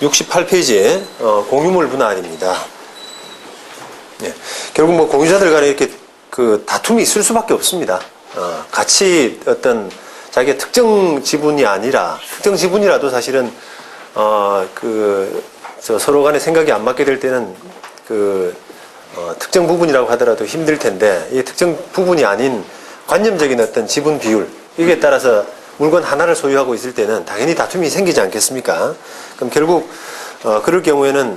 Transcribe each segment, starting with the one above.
68페이지에 공유물 분할입니다. 예, 결국 뭐 공유자들 간에 이렇게 그 다툼이 있을 수밖에 없습니다. 같이 어떤 자기의 특정 지분이 아니라 특정 지분이라도 사실은 서로 간에 생각이 안 맞게 될 때는 특정 부분이라고 하더라도 힘들 텐데 이 특정 부분이 아닌 관념적인 어떤 지분 비율 이게 따라서 물건 하나를 소유하고 있을 때는 당연히 다툼이 생기지 않겠습니까? 그럼 결국 그럴 경우에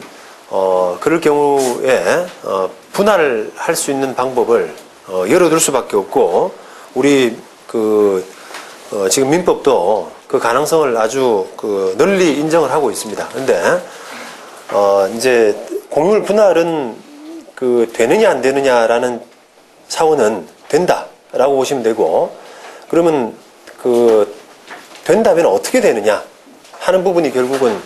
분할을 할 수 있는 방법을 열어둘 수밖에 없고 우리 지금 민법도 그 가능성을 아주 널리 인정을 하고 있습니다. 근데 이제 공유물 분할은 되느냐 안 되느냐라는 사원은 된다라고 보시면 되고, 그러면 된다면 어떻게 되느냐 하는 부분이 결국은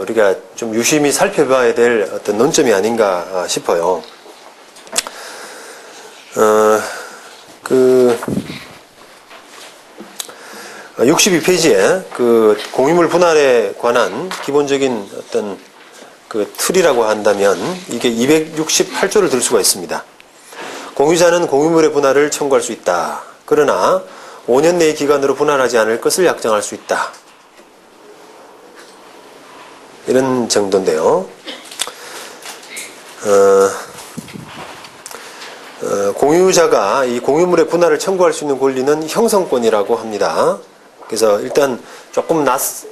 우리가 좀 유심히 살펴봐야 될 어떤 논점이 아닌가 싶어요. 62페이지에 공유물 분할에 관한 기본적인 어떤 틀이라고 한다면 이게 268조를 들 수가 있습니다. 공유자는 공유물의 분할을 청구할 수 있다. 그러나 5년 내의 기간으로 분할하지 않을 것을 약정할 수 있다. 이런 정도인데요. 공유자가 이 공유물의 분할을 청구할 수 있는 권리는 형성권이라고 합니다. 그래서 일단 조금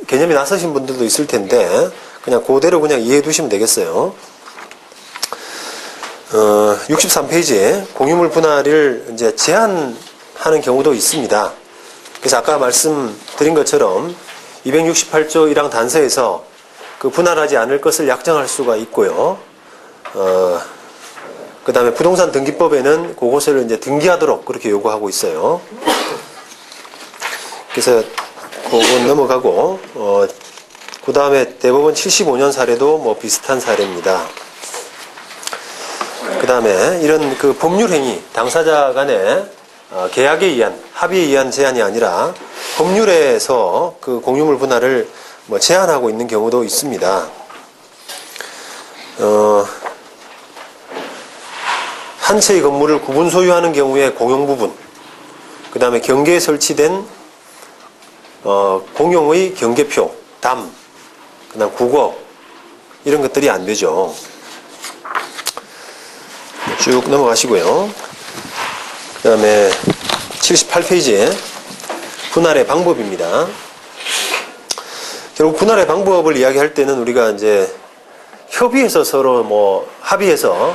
개념이 낯서신 분들도 있을 텐데 그냥 그대로 그냥 이해해 두시면 되겠어요. 63페이지에 공유물 분할을 이제 제한하는 경우도 있습니다. 그래서 아까 말씀드린 것처럼 268조 1항 단서에서 분할하지 않을 것을 약정할 수가 있고요. 그 다음에 부동산 등기법에는 그것을 이제 등기하도록 그렇게 요구하고 있어요. 그래서 그건 넘어가고, 그 다음에 대법원 75년 사례도 뭐 비슷한 사례입니다. 그 다음에 이런 법률 행위, 당사자 간의 계약에 의한, 합의에 의한 제한이 아니라 법률에서 공유물 분할을 뭐 제한하고 있는 경우도 있습니다. 한 채의 건물을 구분 소유하는 경우에 공용 부분, 그 다음에 경계에 설치된 공용의 경계표, 담, 그 다음 국어 이런 것들이 안 되죠. 쭉 넘어가시고요. 그 다음에 78페이지에 분할의 방법입니다. 결국 분할의 방법을 이야기할 때는 우리가 이제 협의해서 서로 합의해서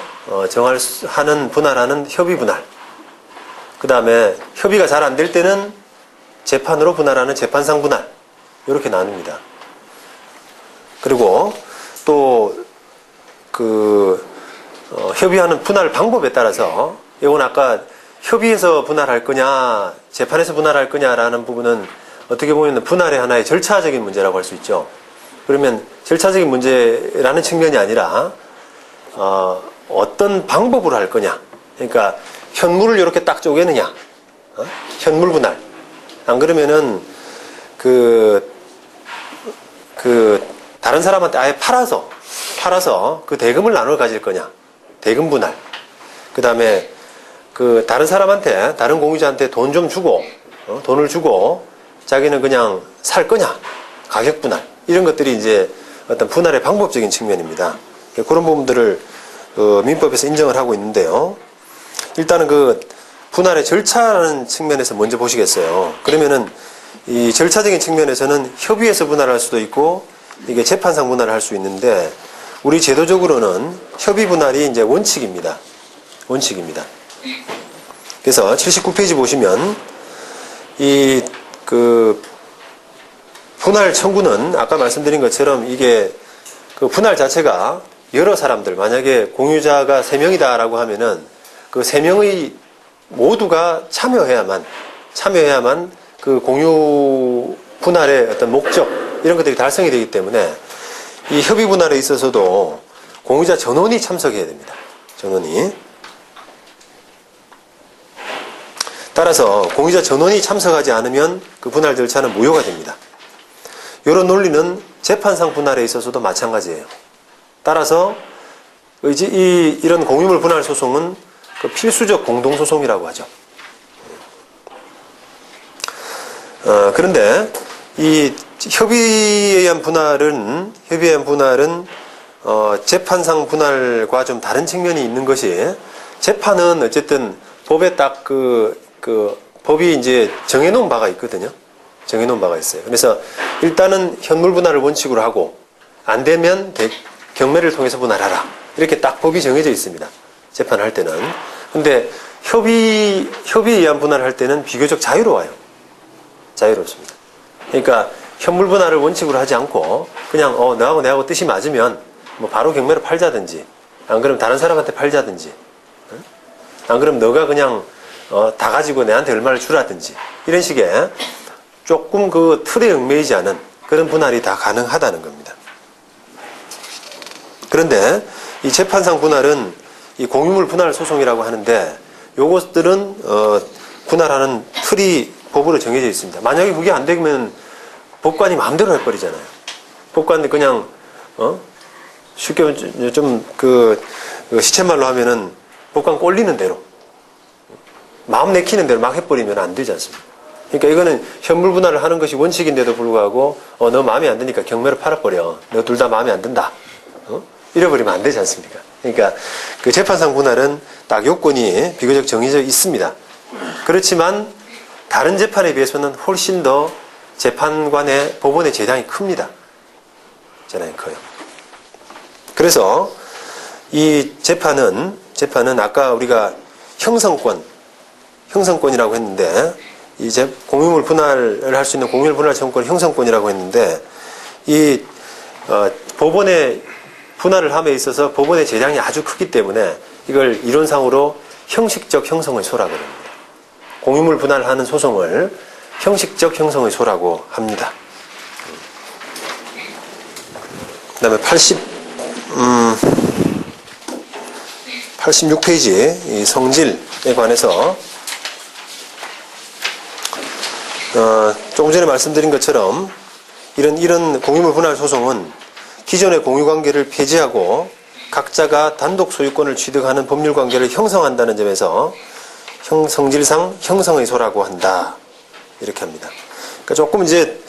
하는 분할하는 협의 분할. 그 다음에 협의가 잘 안 될 때는 재판으로 분할하는 재판상 분할. 이렇게 나눕니다. 그리고 또 협의하는 분할 방법에 따라서 이건 아까 협의해서 분할할 거냐 재판에서 분할할 거냐라는 부분은 어떻게 보면 분할의 하나의 절차적인 문제라고 할 수 있죠. 그러면 절차적인 문제라는 측면이 아니라 어떤 방법으로 할 거냐. 그러니까 현물을 이렇게 딱 쪼개느냐. 현물 분할. 안 그러면은 다른 사람한테 아예 팔아서 그 대금을 나눠 가질 거냐. 대금 분할. 그 다음에 다른 사람한테, 다른 공유자한테 돈 좀 주고, 돈을 주고 자기는 그냥 살 거냐. 가격 분할. 이런 것들이 이제 어떤 분할의 방법적인 측면입니다. 그런 부분들을 민법에서 인정을 하고 있는데요. 일단은 분할의 절차라는 측면에서 먼저 보시겠어요. 그러면은 이 절차적인 측면에서는 협의해서 분할할 수도 있고 이게 재판상 분할을 할 수 있는데 우리 제도적으로는 협의 분할이 이제 원칙입니다. 그래서 79페이지 보시면 이 분할 청구는 아까 말씀드린 것처럼 이게 분할 자체가 여러 사람들, 만약에 공유자가 3명이다라고 하면은 그 3명의 모두가 참여해야만 공유 분할의 어떤 목적, 이런 것들이 달성이 되기 때문에 이 협의 분할에 있어서도 공유자 전원이 참석해야 됩니다. 전원이. 따라서 공유자 전원이 참석하지 않으면 그 분할 절차는 무효가 됩니다. 이런 논리는 재판상 분할에 있어서도 마찬가지예요. 따라서 이런 공유물 분할 소송은 그 필수적 공동소송이라고 하죠. 그런데 이 협의에 의한 분할은 재판상 분할과 좀 다른 측면이 있는 것이, 재판은 어쨌든 법에 딱 법이 이제 정해놓은 바가 있거든요. 정해놓은 바가 있어요. 그래서 일단은 현물 분할을 원칙으로 하고, 안 되면 경매를 통해서 분할하라. 이렇게 딱 법이 정해져 있습니다. 재판할 때는. 근데 협의에 의한 분할할 때는 비교적 자유로워요. 자유롭습니다. 그러니까 현물 분할을 원칙으로 하지 않고 그냥 너하고 내하고 뜻이 맞으면 뭐 바로 경매로 팔자든지, 안 그러면 다른 사람한테 팔자든지, 안 그러면 너가 그냥 다 가지고 내한테 얼마를 주라든지, 이런 식의 조금 그 틀에 얽매이지 않은 그런 분할이 다 가능하다는 겁니다. 그런데 이 재판상 분할은 이 공유물 분할 소송이라고 하는데, 요것들은 분할하는 틀이 법으로 정해져 있습니다. 만약에 그게 안 되면 법관이 마음대로 해버리잖아요. 법관이 그냥 쉽게 좀 시쳇말로 하면은 법관 꼴리는 대로, 마음 내키는 대로 막 해버리면 안 되지 않습니까? 그러니까 이거는 현물 분할을 하는 것이 원칙인데도 불구하고 너 마음에 안 드니까 경매로 팔아버려. 너 둘 다 마음에 안 든다. 이래버리면 안 되지 않습니까? 그러니까 그 재판상 분할은 딱 요건이 비교적 정해져 있습니다. 그렇지만 다른 재판에 비해서는 훨씬 더 재판관의 법원의 재량이 큽니다. 재량이 커요. 그래서 이 재판은 아까 우리가 형성권이라고 했는데, 이제 공유물 분할을 할 수 있는 공유물 분할 청구권 형성권이라고 했는데, 이 법원의 분할을 함에 있어서 법원의 재량이 아주 크기 때문에 이걸 이론상으로 형식적 형성의 소라고 합니다. 공유물 분할하는 소송을 형식적 형성의 소라고 합니다. 그 다음에 86페이지 이 성질에 관해서 조금 전에 말씀드린 것처럼 이런 공유물 분할 소송은 기존의 공유관계를 폐지하고 각자가 단독 소유권을 취득하는 법률관계를 형성한다는 점에서 성질상 형성의 소라고 한다. 이렇게 합니다. 그러니까 조금 이제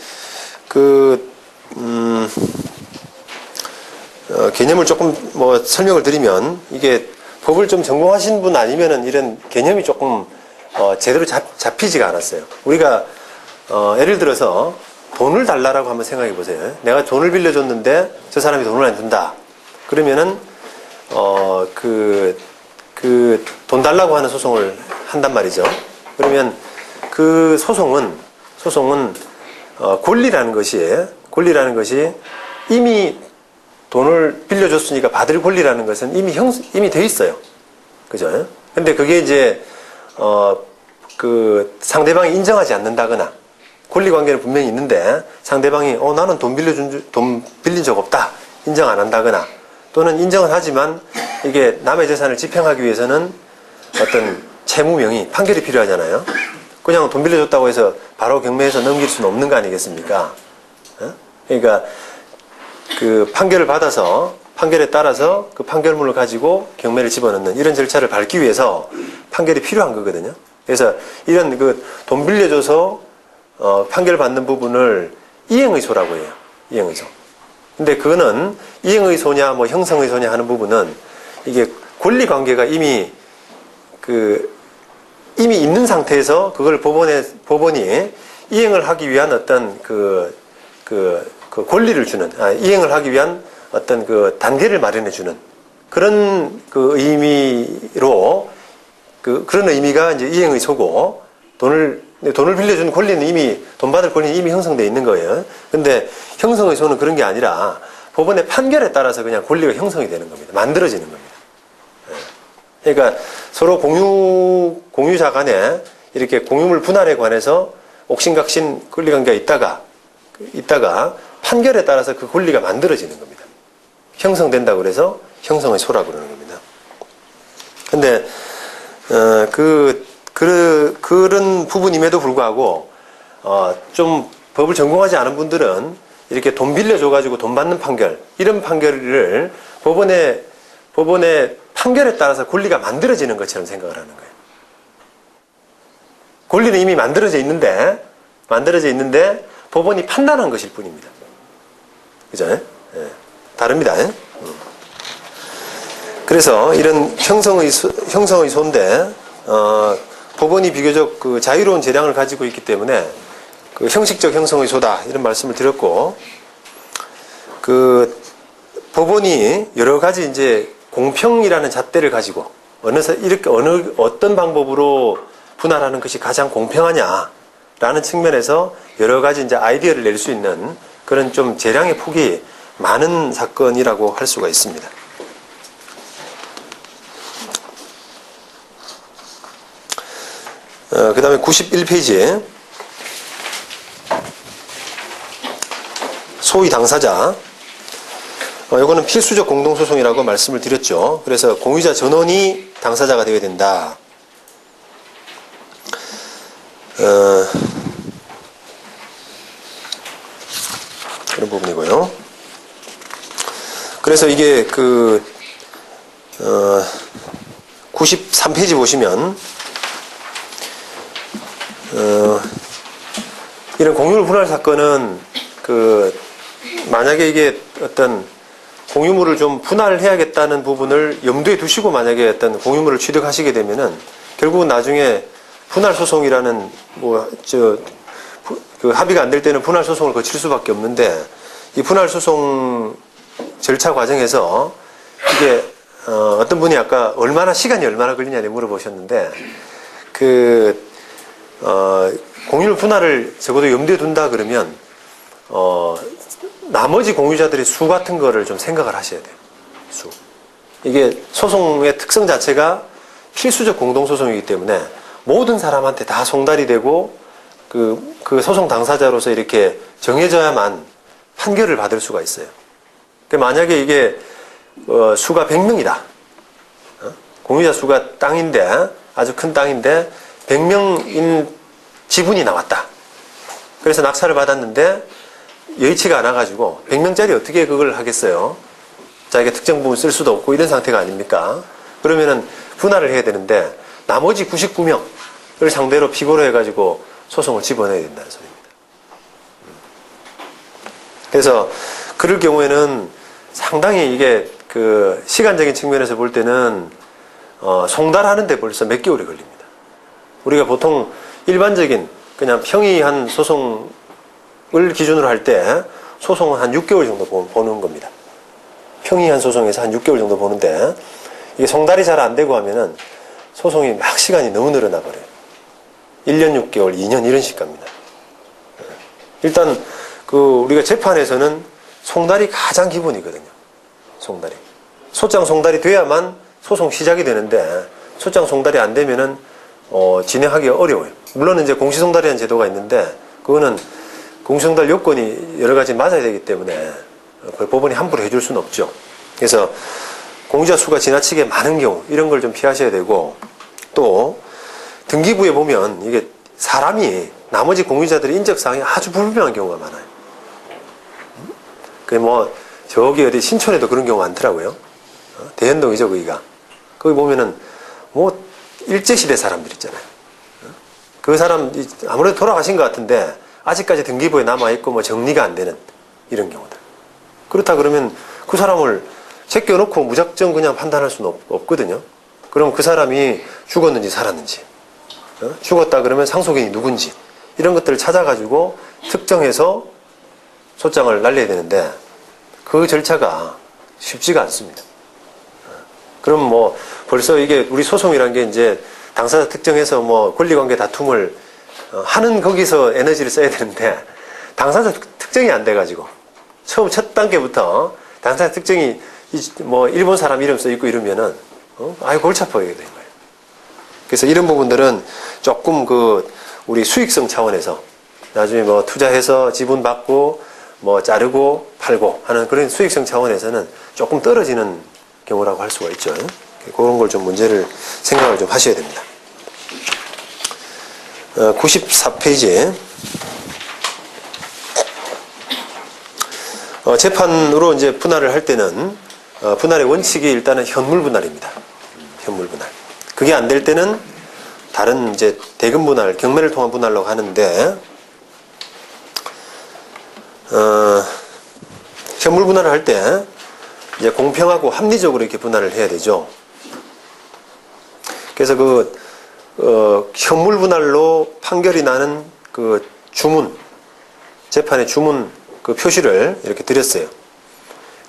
개념을 조금 설명을 드리면, 이게 법을 좀 전공하신 분 아니면은 이런 개념이 조금 제대로 잡히지가 않았어요. 우리가 예를 들어서 돈을 달라라고 한번 생각해 보세요. 내가 돈을 빌려줬는데 저 사람이 돈을 안 준다. 그러면은 돈 달라고 하는 소송을 한단 말이죠. 그러면 그 소송은 권리라는 것이 이미 돈을 빌려줬으니까 받을 권리라는 것은 이미 돼 있어요. 그죠? 근데 그게 이제 상대방이 인정하지 않는다거나, 권리 관계는 분명히 있는데 상대방이 나는 돈 빌린 적 없다, 인정 안 한다거나, 또는 인정은 하지만 이게 남의 재산을 집행하기 위해서는 어떤 채무명의, 판결이 필요하잖아요. 그냥 돈 빌려줬다고 해서 바로 경매해서 넘길 수는 없는 거 아니겠습니까? 그러니까 그 판결을 받아서, 판결에 따라서 그 판결문을 가지고 경매를 집어넣는 이런 절차를 밟기 위해서 판결이 필요한 거거든요. 그래서 이런 돈 빌려줘서 판결 받는 부분을 이행의소라고 해요. 이행의소. 근데 그거는 이행의소냐 형성의소냐 하는 부분은 이게 권리 관계가 이미 있는 상태에서 그걸 법원이 이행을 하기 위한 어떤 권리를 주는, 이행을 하기 위한 어떤 단계를 마련해 주는 그런 의미로, 그런 의미가 이제 이행의소고, 돈을 빌려준 권리는 돈 받을 권리는 이미 형성되어 있는 거예요. 근데 형성의소는 그런 게 아니라 법원의 판결에 따라서 그냥 권리가 형성이 되는 겁니다. 만들어지는 겁니다. 그러니까 서로 공유자 간에 이렇게 공유물 분할에 관해서 옥신각신 권리관계가 있다가 판결에 따라서 그 권리가 만들어지는 겁니다. 형성된다고 그래서 형성의 소라고 그러는 겁니다. 근데 그런 부분임에도 불구하고 좀 법을 전공하지 않은 분들은 이렇게 돈 빌려줘가지고 돈 받는 판결, 이런 판결을 법원의 판결에 따라서 권리가 만들어지는 것처럼 생각을 하는 거예요. 권리는 이미 만들어져 있는데 법원이 판단한 것일 뿐입니다. 그죠? 예. 다릅니다. 그래서 이런 형성의 소인데, 법원이 비교적 그 자유로운 재량을 가지고 있기 때문에 그 형식적 형성의 소다, 이런 말씀을 드렸고, 그 법원이 여러 가지 이제 공평이라는 잣대를 가지고 어떤 방법으로 분할하는 것이 가장 공평하냐라는 측면에서 여러 가지 이제 아이디어를 낼 수 있는 그런 좀 재량의 폭이 많은 사건이라고 할 수가 있습니다. 그 다음에 91페이지 소위 당사자, 이거는 필수적 공동소송이라고 말씀을 드렸죠. 그래서 공유자 전원이 당사자가 되어야 된다. 그런 부분이고요. 그래서 이게 93페이지 보시면 이런 공유물 분할 사건은 만약에 이게 어떤 공유물을 좀 분할해야겠다는 부분을 염두에 두시고 만약에 어떤 공유물을 취득하시게 되면은 결국은 나중에 분할 소송이라는 합의가 안 될 때는 분할 소송을 거칠 수밖에 없는데, 이 분할 소송 절차 과정에서 이게 어떤 분이 아까 시간이 얼마나 걸리냐고 물어보셨는데, 공유물 분할을 적어도 염두에 둔다 그러면 나머지 공유자들의 수 같은 거를 좀 생각을 하셔야 돼요. 수. 이게 소송의 특성 자체가 필수적 공동소송이기 때문에 모든 사람한테 다 송달이 되고 그 소송 당사자로서 이렇게 정해져야만 판결을 받을 수가 있어요. 만약에 이게 수가 100명이다. 공유자 수가 땅인데, 아주 큰 땅인데 100명인 지분이 나왔다. 그래서 낙찰을 받았는데 여의치가 않아가지고 100명짜리 어떻게 그걸 하겠어요? 자기가 특정 부분 쓸 수도 없고 이런 상태가 아닙니까? 그러면은 분할을 해야 되는데 나머지 99명을 상대로 피고로 해가지고 소송을 집어넣어야 된다는 소리입니다. 그래서 그럴 경우에는 상당히 이게 시간적인 측면에서 볼 때는 송달하는데 벌써 몇 개월이 걸립니다. 우리가 보통 일반적인 그냥 평이한 소송을 기준으로 할 때 소송은 한 6개월 정도 보는 겁니다. 평이한 소송에서 한 6개월 정도 보는데, 이게 송달이 잘 안 되고 하면은 소송이 막 시간이 너무 늘어나 버려요. 1년 6개월, 2년 이런 식 갑니다. 일단 우리가 재판에서는 송달이 가장 기본이거든요. 송달이. 소장 송달이 돼야만 소송 시작이 되는데, 소장 송달이 안 되면은 진행하기가 어려워요. 물론 이제 공시송달이라는 제도가 있는데, 그거는 공시송달 요건이 여러 가지 맞아야 되기 때문에 법원이 함부로 해줄 수는 없죠. 그래서 공유자 수가 지나치게 많은 경우, 이런 걸 좀 피하셔야 되고, 또 등기부에 보면 이게 사람이 나머지 공유자들의 인적사항이 아주 불분명한 경우가 많아요. 저기 어디 신촌에도 그런 경우 많더라고요. 대현동이죠, 거기가. 거기 보면은 일제시대 사람들 있잖아요. 그 사람 아무래도 돌아가신 것 같은데 아직까지 등기부에 남아있고 정리가 안 되는 이런 경우들. 그렇다 그러면 그 사람을 제껴놓고 무작정 그냥 판단할 수는 없거든요. 그럼 그 사람이 죽었는지 살았는지, 죽었다 그러면 상속인이 누군지, 이런 것들을 찾아가지고 특정해서 소장을 날려야 되는데 그 절차가 쉽지가 않습니다. 그럼 벌써 이게 우리 소송이란 게 이제 당사자 특정해서 권리관계 다툼을 하는 거기서 에너지를 써야 되는데, 당사자 특정이 안 돼가지고 처음 첫 단계부터 당사자 특정이 일본 사람 이름 써 있고 이러면은 골치 아파하게 되는 거예요. 그래서 이런 부분들은 조금 우리 수익성 차원에서 나중에 투자해서 지분 받고 자르고 팔고 하는 그런 수익성 차원에서는 조금 떨어지는 경우라고 할 수가 있죠. 그런 걸 좀 문제를 생각을 좀 하셔야 됩니다. 94페이지. 재판으로 이제 분할을 할 때는 분할의 원칙이 일단은 현물 분할입니다. 현물 분할. 그게 안 될 때는 다른 이제 대금 분할, 경매를 통한 분할로 하는데 현물 분할을 할 때 이제 공평하고 합리적으로 이렇게 분할을 해야 되죠. 그래서 현물 분할로 판결이 나는 그 주문, 재판의 주문 그 표시를 이렇게 드렸어요.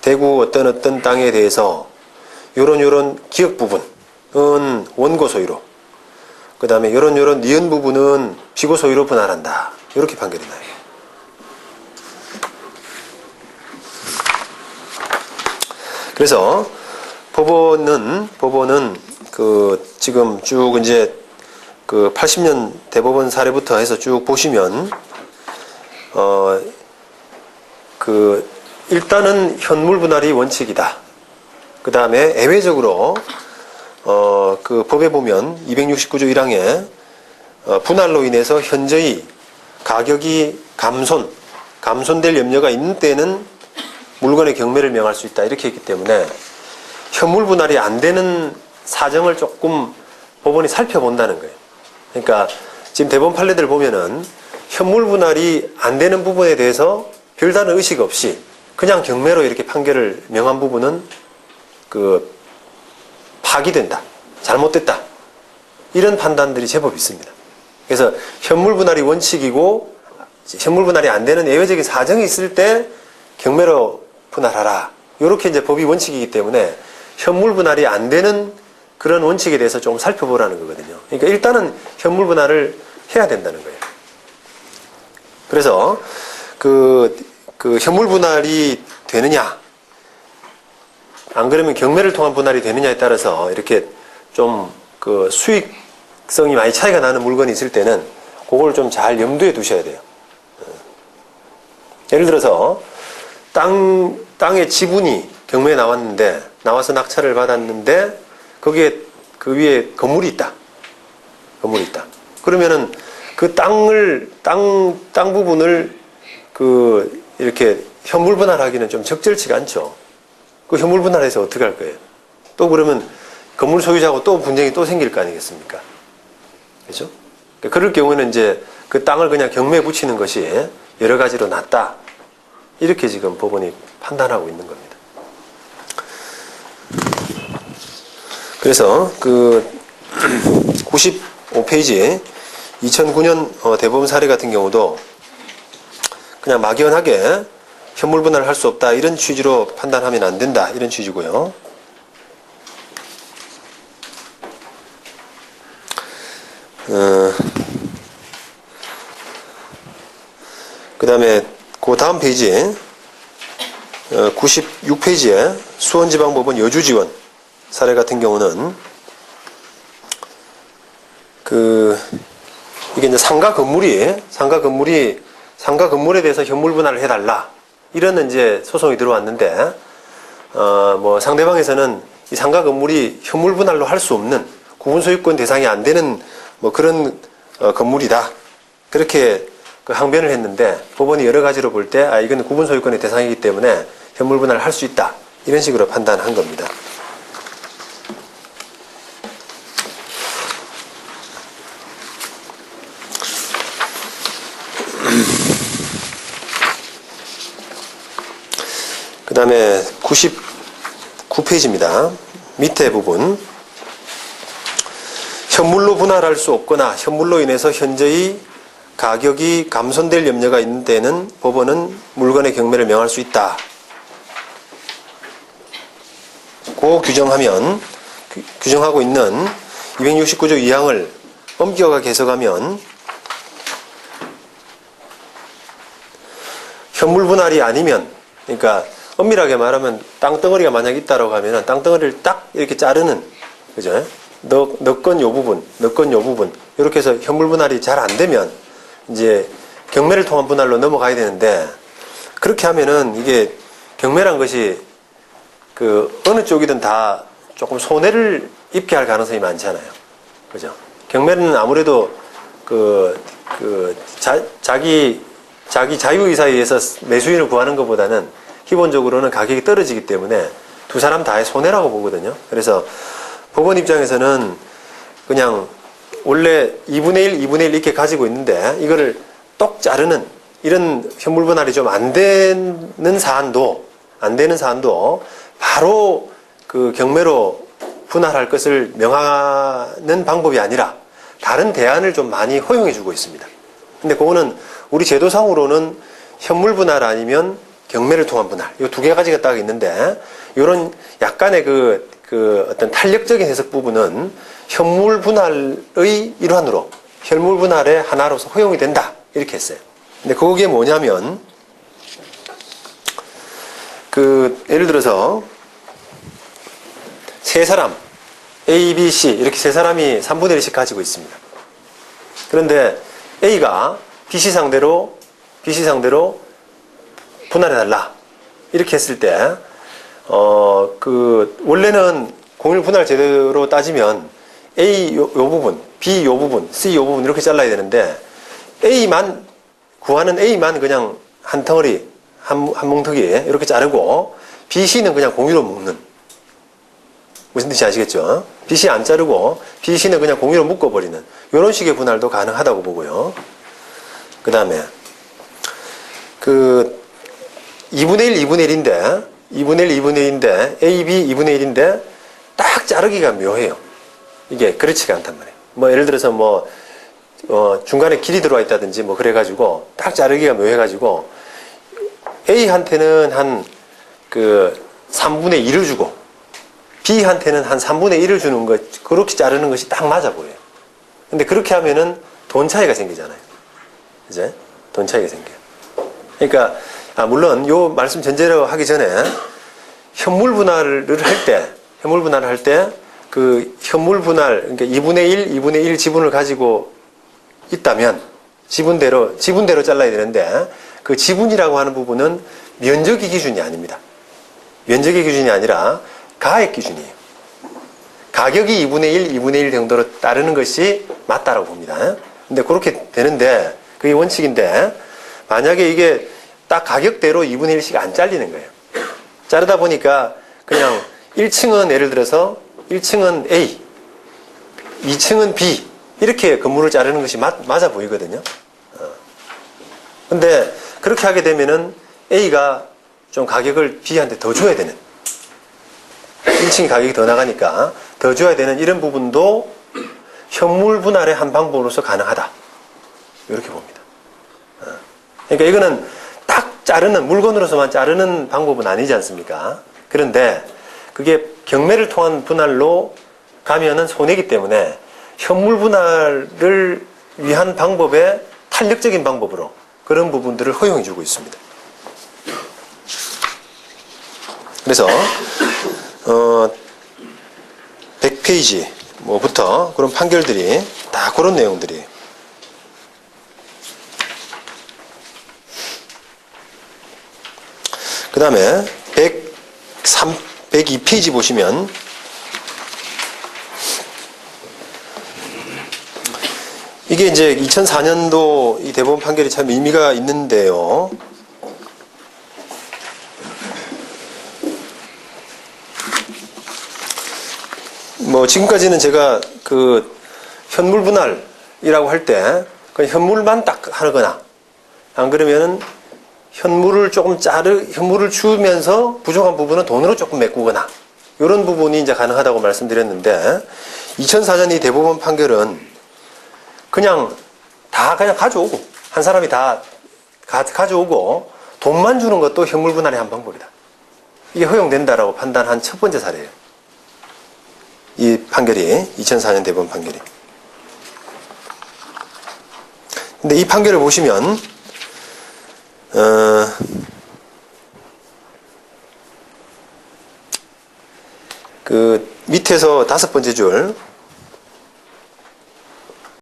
대구 어떤 땅에 대해서 요런 기역 부분은 원고 소유로, 그 다음에 요런 니은 부분은 피고 소유로 분할한다. 이렇게 판결이 나요. 그래서 법원은 지금 쭉 이제 80년 대법원 사례부터 해서 쭉 보시면 일단은 현물 분할이 원칙이다. 그 다음에 예외적으로 법에 보면 269조 1항에 분할로 인해서 현저히 가격이 감손될 염려가 있는 때는 물건의 경매를 명할 수 있다. 이렇게 했기 때문에 현물 분할이 안 되는 사정을 조금 법원이 살펴본다는 거예요. 그러니까 지금 대법원 판례들을 보면은 현물 분할이 안 되는 부분에 대해서 별다른 의식 없이 그냥 경매로 이렇게 판결을 명한 부분은 파기된다. 잘못됐다. 이런 판단들이 제법 있습니다. 그래서 현물 분할이 원칙이고 현물 분할이 안 되는 예외적인 사정이 있을 때 경매로 분할하라. 이렇게 이제 법이 원칙이기 때문에 현물 분할이 안 되는 그런 원칙에 대해서 좀 살펴보라는 거거든요. 그러니까 일단은 현물 분할을 해야 된다는 거예요. 그래서 현물 분할이 되느냐, 안 그러면 경매를 통한 분할이 되느냐에 따라서 이렇게 좀 수익성이 많이 차이가 나는 물건이 있을 때는 그걸 좀 잘 염두에 두셔야 돼요. 예를 들어서 땅의 지분이 경매에 나와서 낙찰을 받았는데 거기에 그 위에 건물이 있다. 그러면은 그 땅 부분을 이렇게 현물 분할하기는 좀 적절치가 않죠. 그 현물 분할해서 어떻게 할 거예요? 또 그러면 건물 소유자하고 또 분쟁이 또 생길 거 아니겠습니까? 그렇죠? 그럴 경우에는 이제 그 땅을 그냥 경매에 붙이는 것이 여러 가지로 낫다. 이렇게 지금 법원이 판단하고 있는 겁니다. 그래서 95페이지 2009년 대법원 사례 같은 경우도 그냥 막연하게 현물 분할을 할 수 없다 이런 취지로 판단하면 안 된다 이런 취지고요. 그 다음에 그 다음 페이지 96페이지에 수원지방법원 여주지원 사례 같은 경우는 이게 이제 상가 건물에 대해서 현물 분할을 해달라 이런 이제 소송이 들어왔는데 상대방에서는 이 상가 건물이 현물 분할로 할 수 없는 구분소유권 대상이 안 되는 그런 건물이다 그렇게 항변을 했는데 법원이 여러 가지로 볼 때 이건 구분소유권의 대상이기 때문에 현물 분할을 할 수 있다 이런 식으로 판단한 겁니다. 그 다음에 99페이지입니다. 밑에 부분 현물로 분할할 수 없거나 현물로 인해서 현저히 가격이 감손될 염려가 있는 때는 법원은 물건의 경매를 명할 수 있다. 그 규정하고 있는 269조 2항을 엄격하게 해석하면 현물 분할이 아니면 그러니까 엄밀하게 말하면 땅덩어리가 만약 있다라고 하면은 땅덩어리를 딱 이렇게 자르는 그죠? 너 건 요 부분 이렇게 해서 현물 분할이 잘 안 되면 이제 경매를 통한 분할로 넘어가야 되는데 그렇게 하면은 이게 경매란 것이 어느 쪽이든 다 조금 손해를 입게 할 가능성이 많잖아요. 그죠? 경매는 아무래도 자기 자유의사에 의해서 매수인을 구하는 것보다는 기본적으로는 가격이 떨어지기 때문에 두 사람 다의 손해라고 보거든요. 그래서 법원 입장에서는 그냥 원래 2분의 1, 2분의 1 이렇게 가지고 있는데 이거를 똑 자르는 이런 현물 분할이 좀 안 되는 사안도 바로 그 경매로 분할할 것을 명하는 방법이 아니라 다른 대안을 좀 많이 허용해 주고 있습니다. 근데 그거는 우리 제도상으로는 현물 분할 아니면 경매를 통한 분할, 이 두 가지가 딱 있는데, 이런 약간의 그 어떤 탄력적인 해석 부분은 현물 분할의 일환으로, 현물 분할의 하나로서 허용이 된다. 이렇게 했어요. 근데 그게 뭐냐면, 예를 들어서, 세 사람, A, B, C, 이렇게 세 사람이 3분의 1씩 가지고 있습니다. 그런데 A가 BC 상대로 분할해달라. 이렇게 했을 때, 원래는 공유 분할 제도로 따지면 A 요 부분, B 요 부분, C 요 부분 이렇게 잘라야 되는데, 구하는 A만 그냥 한 덩어리, 한 뭉텅이 이렇게 자르고, BC는 그냥 공유로 묶는. 무슨 뜻인지 아시겠죠? BC 안 자르고, BC는 그냥 공유로 묶어버리는. 이런 식의 분할도 가능하다고 보고요. 그 다음에, 2분의 1, 2분의 1인데, 2분의 1, 2분의 1인데, A, B 2분의 1인데, 딱 자르기가 묘해요. 이게 그렇지가 않단 말이에요. 뭐, 예를 들어서 중간에 길이 들어와 있다든지, 그래가지고, 딱 자르기가 묘해가지고, A한테는 한 3분의 2를 주고, B한테는 한 3분의 1을 주는 것, 그렇게 자르는 것이 딱 맞아 보여요. 근데 그렇게 하면은 돈 차이가 생기잖아요. 이제? 돈 차이가 생겨요. 그러니까, 물론, 요 말씀 전제로 하기 전에, 현물 분할을 할 때, 현물 분할, 그러니까 2분의 1, 2분의 1 지분을 가지고 있다면, 지분대로 잘라야 되는데, 그 지분이라고 하는 부분은 면적의 기준이 아닙니다. 면적의 기준이 아니라 가액 기준이에요. 가격이 2분의 1, 2분의 1 정도로 따르는 것이 맞다라고 봅니다. 근데 그렇게 되는데, 그게 원칙인데, 만약에 이게 딱 가격대로 2분의 1씩 안 잘리는 거예요. 자르다 보니까 그냥 1층은 예를 들어서 1층은 A, 2층은 B 이렇게 건물을 자르는 것이 맞아 보이거든요. 근데 그렇게 하게 되면은 A가 좀 가격을 B한테 더 줘야 되는, 1층이 가격이 더 나가니까 더 줘야 되는 이런 부분도 현물 분할의 한 방법으로서 가능하다. 이렇게 봅니다. 그러니까 이거는 딱 물건으로서만 자르는 방법은 아니지 않습니까? 그런데 그게 경매를 통한 분할로 가면은 손해이기 때문에 현물 분할을 위한 방법의 탄력적인 방법으로 그런 부분들을 허용해 주고 있습니다. 그래서 100페이지 부터 그런 판결들이 다 그런 내용들이에요. 그 다음에 102페이지 보시면 이게 이제 2004년도 이 대법원 판결이 참 의미가 있는데요. 지금까지는 제가 현물 분할이라고 할 때 현물만 딱 하거나 안 그러면은 현물을 주면서 부족한 부분은 돈으로 조금 메꾸거나 이런 부분이 이제 가능하다고 말씀드렸는데 2004년 이 대법원 판결은 그냥 가져오고 한 사람이 다 가져오고 돈만 주는 것도 현물 분할의 한 방법이다. 이게 허용된다라고 판단한 첫 번째 사례예요. 이 판결이 2004년 대법원 판결이. 근데 이 판결을 보시면 밑에서 5번째 줄